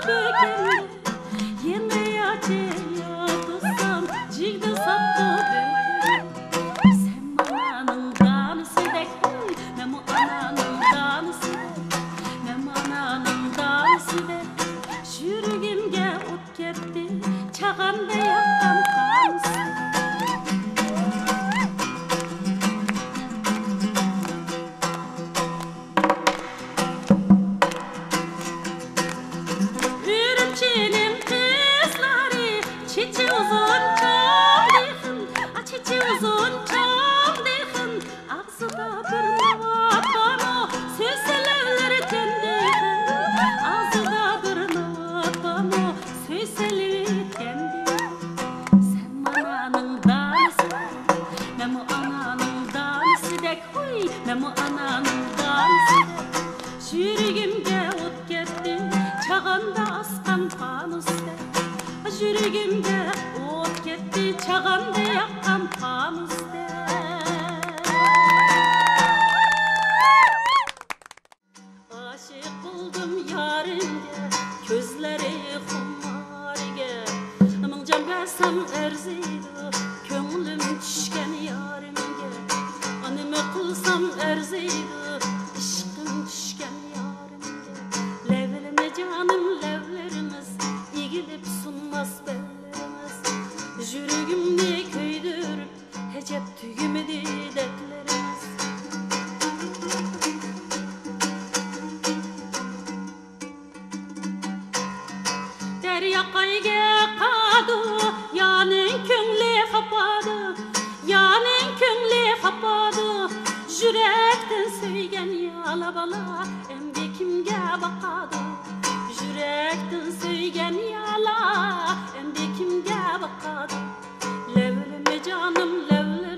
bekende yine yaşaya dostum jigdi saptı bekende sen mananın danısı dek nemu ananın danısı nemu ananın danısı dek жүрегімге от кетті чағандай яққан қамысы үрімшінің қызлары чечи ұзын чоң дейхін чечи ұзын чоң дейхін ақсыда бір науатпаны сөйселеулері тен дейхін ақсыда бір науатпаны сөйселеулері тен дейхін сен мананың данысы нәмі ананың данысы дек нәмі ананың данысы дек жүрегімге от кетті чағанда асқан панусте жүрегімге от кетті чағанда яққан панусте aşık buldum yarimge közleri xumarige ming can bersam erziydi ko'nglim tushgan yarimge nima qilsam erziydi ishqim tushgan yarimge levlime canım levlerimiz egilip sunmaz bellerimiz yüreğimni köydürüp hecep tügümedi deklerimiz derya qayga qadu yaning ko'ngli xapadı yaning ko'ngli xapadı yürekten söygen yala bala endi kimga baqadi yürekten söygen yala endi kimga baqadi levlime canım levlime